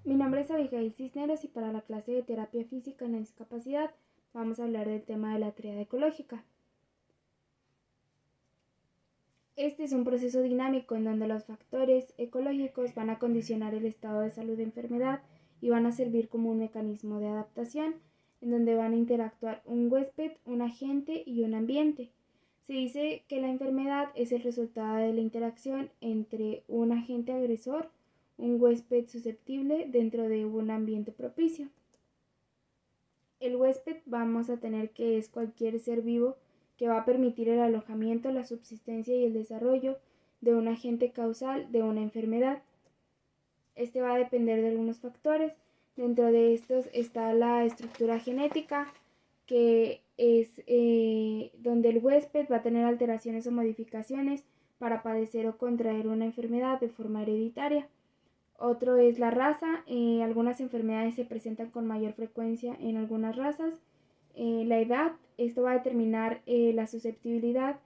Mi nombre es Abigail Cisneros y para la clase de terapia física en la discapacidad vamos a hablar del tema de la tríada ecológica. Este es un proceso dinámico en donde los factores ecológicos van a condicionar el estado de salud de enfermedad y van a servir como un mecanismo de adaptación en donde van a interactuar un huésped, un agente y un ambiente. Se dice que la enfermedad es el resultado de la interacción entre un agente agresor, un huésped susceptible dentro de un ambiente propicio. El huésped vamos a tener que es cualquier ser vivo que va a permitir el alojamiento, la subsistencia y el desarrollo de un agente causal de una enfermedad. Este va a depender de algunos factores. Dentro de estos está la estructura genética, que es donde el huésped va a tener alteraciones o modificaciones para padecer o contraer una enfermedad de forma hereditaria. Otro es la raza. Algunas enfermedades se presentan con mayor frecuencia en algunas razas. La edad, esto va a determinar la susceptibilidad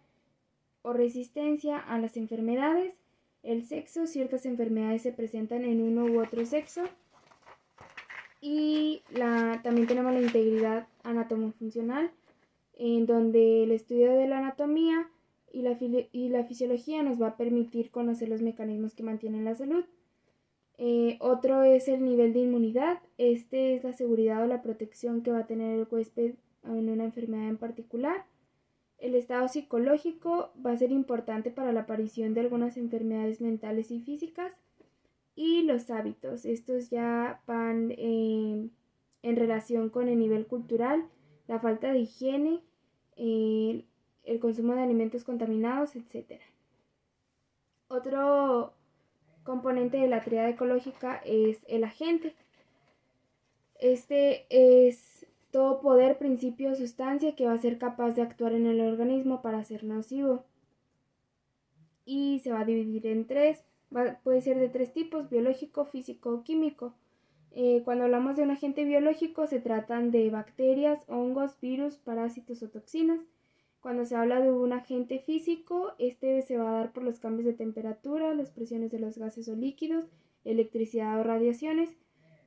o resistencia a las enfermedades. El sexo, ciertas enfermedades se presentan en uno u otro sexo. Y también tenemos la integridad anatomofuncional, en donde el estudio de la anatomía y la fisiología nos va a permitir conocer los mecanismos que mantienen la salud. Otro es el nivel de inmunidad. Este es la seguridad o la protección que va a tener el huésped en una enfermedad en particular. El estado psicológico va a ser importante para la aparición de algunas enfermedades mentales y físicas. Y los hábitos, estos ya van en relación con el nivel cultural, la falta de higiene, el consumo de alimentos contaminados, etc. Otro componente de la tríada ecológica es el agente. Este es todo poder, principio o sustancia que va a ser capaz de actuar en el organismo para ser nocivo. Y se va a dividir en tres. Puede ser de tres tipos: biológico, físico o químico. Cuando hablamos de un agente biológico se tratan de bacterias, hongos, virus, parásitos o toxinas. Cuando se habla de un agente físico, este se va a dar por los cambios de temperatura, las presiones de los gases o líquidos, electricidad o radiaciones.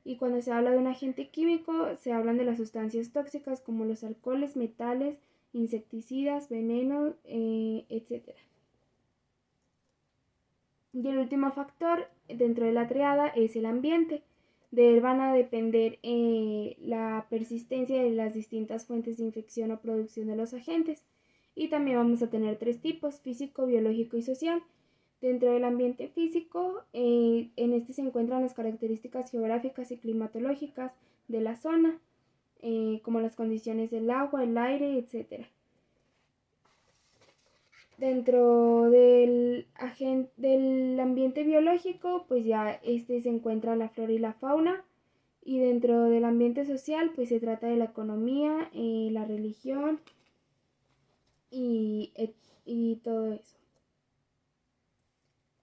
Y cuando se habla de un agente químico, se hablan de las sustancias tóxicas como los alcoholes, metales, insecticidas, veneno, etc. Y el último factor dentro de la triada es el ambiente. De él van a depender la persistencia de las distintas fuentes de infección o producción de los agentes. Y también vamos a tener tres tipos: físico, biológico y social. Dentro del ambiente físico, en este se encuentran las características geográficas y climatológicas de la zona, como las condiciones del agua, el aire, etc. Dentro del ambiente biológico, pues ya se encuentra la flora y la fauna. Y dentro del ambiente social, pues se trata de la economía, la religión y todo eso.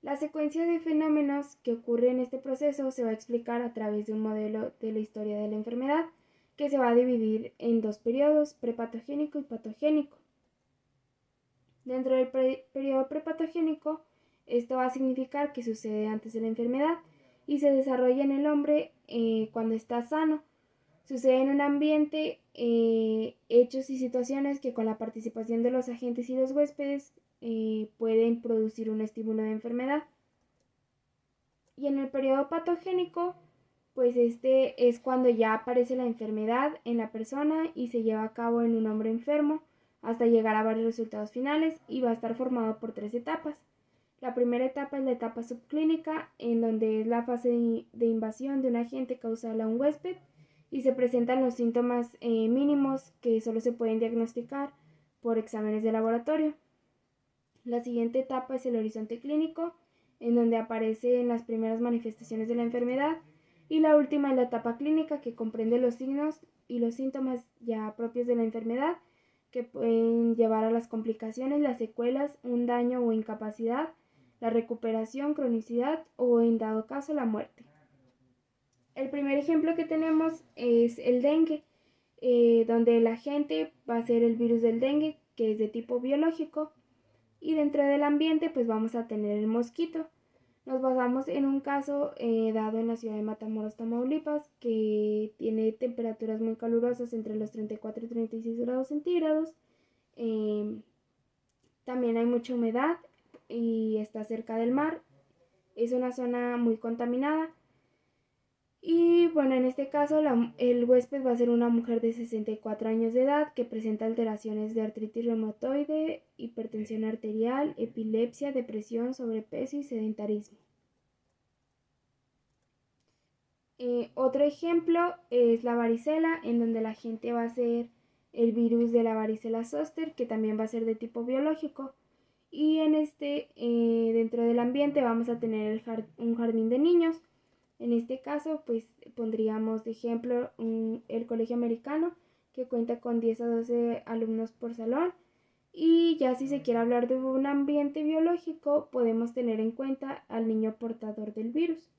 La secuencia de fenómenos que ocurre en este proceso se va a explicar a través de un modelo de la historia de la enfermedad, que se va a dividir en dos periodos: prepatogénico y patogénico. Dentro del periodo prepatogénico, esto va a significar que sucede antes de la enfermedad y se desarrolla en el hombre cuando está sano. Sucede en un ambiente, hechos y situaciones que con la participación de los agentes y los huéspedes pueden producir un estímulo de enfermedad. Y en el periodo patogénico, pues este es cuando ya aparece la enfermedad en la persona y se lleva a cabo en un hombre enfermo hasta llegar a varios resultados finales, y va a estar formado por tres etapas. La primera etapa es la etapa subclínica, en donde es la fase de invasión de un agente causal a un huésped y se presentan los síntomas mínimos que solo se pueden diagnosticar por exámenes de laboratorio. La siguiente etapa es el horizonte clínico, en donde aparecen las primeras manifestaciones de la enfermedad. Y la última es la etapa clínica, que comprende los signos y los síntomas ya propios de la enfermedad, que pueden llevar a las complicaciones, las secuelas, un daño o incapacidad, la recuperación, cronicidad o, en dado caso, la muerte. El primer ejemplo que tenemos es el dengue, donde el agente va a ser el virus del dengue, que es de tipo biológico, y dentro del ambiente pues vamos a tener el mosquito. Nos basamos en un caso dado en la ciudad de Matamoros, Tamaulipas, que tiene temperaturas muy calurosas entre los 34 y 36 grados centígrados. Eh, También hay mucha humedad y está cerca del mar. Es una zona muy contaminada. Y bueno, en este caso el huésped va a ser una mujer de 64 años de edad que presenta alteraciones de artritis reumatoide, hipertensión arterial, epilepsia, depresión, sobrepeso y sedentarismo. Otro ejemplo es la varicela, en donde la gente va a ser el virus de la varicela zoster, que también va a ser de tipo biológico. Y en dentro del ambiente vamos a tener un jardín de niños. En este caso, pues pondríamos de ejemplo el colegio americano, que cuenta con 10 a 12 alumnos por salón. Y ya si se quiere hablar de un ambiente biológico, podemos tener en cuenta al niño portador del virus.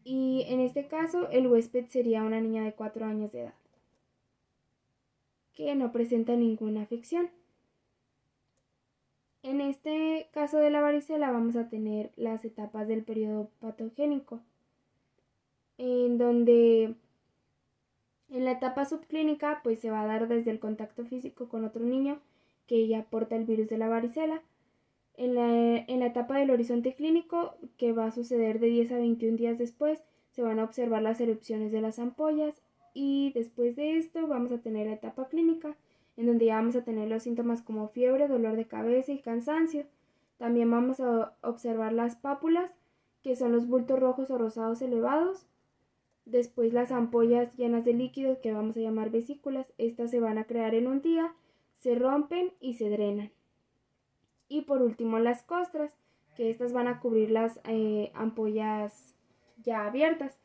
Y en este caso, el huésped sería una niña de 4 años de edad, que no presenta ninguna afección. En este caso de la varicela vamos a tener las etapas del periodo patogénico, en donde en la etapa subclínica pues se va a dar desde el contacto físico con otro niño que ya porta el virus de la varicela. En la etapa del horizonte clínico, que va a suceder de 10 a 21 días después, se van a observar las erupciones de las ampollas y después de esto vamos a tener la etapa clínica, en donde ya vamos a tener los síntomas como fiebre, dolor de cabeza y cansancio. También vamos a observar las pápulas, que son los bultos rojos o rosados elevados. Después las ampollas llenas de líquidos, que vamos a llamar vesículas. Estas se van a crear en un día, se rompen y se drenan. Y por último las costras, que estas van a cubrir las ampollas ya abiertas.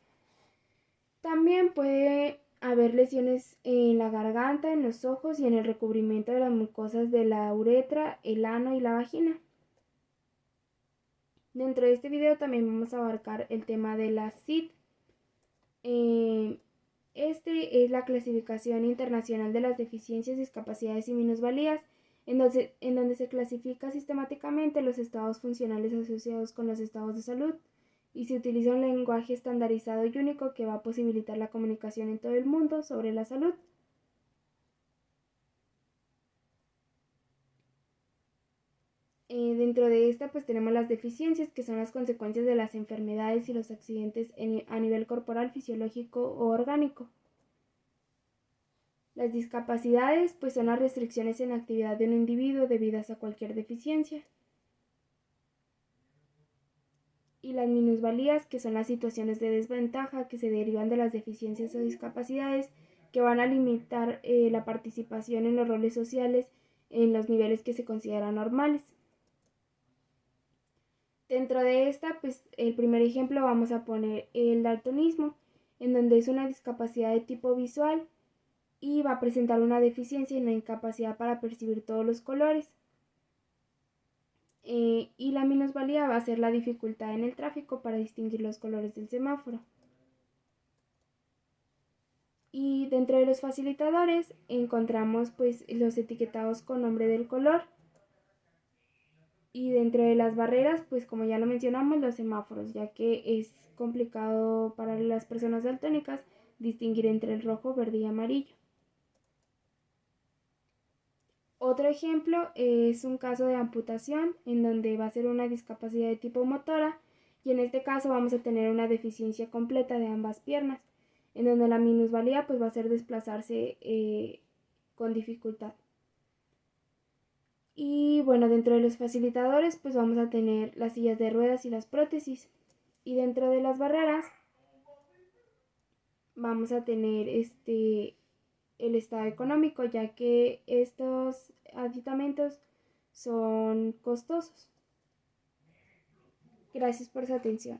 También puede haber lesiones en la garganta, en los ojos y en el recubrimiento de las mucosas de la uretra, el ano y la vagina. Dentro de este video también vamos a abarcar el tema de la SID. Este es la clasificación internacional de las deficiencias, discapacidades y minusvalías, en donde se clasifica sistemáticamente los estados funcionales asociados con los estados de salud y se utiliza un lenguaje estandarizado y único que va a posibilitar la comunicación en todo el mundo sobre la salud. Dentro de esta pues tenemos las deficiencias, que son las consecuencias de las enfermedades y los accidentes a nivel corporal, fisiológico o orgánico. Las discapacidades pues son las restricciones en la actividad de un individuo debidas a cualquier deficiencia. Y las minusvalías, que son las situaciones de desventaja que se derivan de las deficiencias o discapacidades, que van a limitar la participación en los roles sociales en los niveles que se consideran normales. Dentro de esta, pues el primer ejemplo vamos a poner el daltonismo, en donde es una discapacidad de tipo visual y va a presentar una deficiencia en la incapacidad para percibir todos los colores. Y la minusvalía va a ser la dificultad en el tráfico para distinguir los colores del semáforo. Y dentro de los facilitadores encontramos pues los etiquetados con nombre del color. Y dentro de las barreras, pues como ya lo mencionamos, los semáforos, ya que es complicado para las personas daltónicas distinguir entre el rojo, verde y amarillo. Otro ejemplo es un caso de amputación, en donde va a ser una discapacidad de tipo motora, y en este caso vamos a tener una deficiencia completa de ambas piernas, en donde la minusvalía pues va a ser desplazarse con dificultad. Y bueno, dentro de los facilitadores pues vamos a tener las sillas de ruedas y las prótesis. Y dentro de las barreras vamos a tener el estado económico, ya que estos aditamentos son costosos. Gracias por su atención.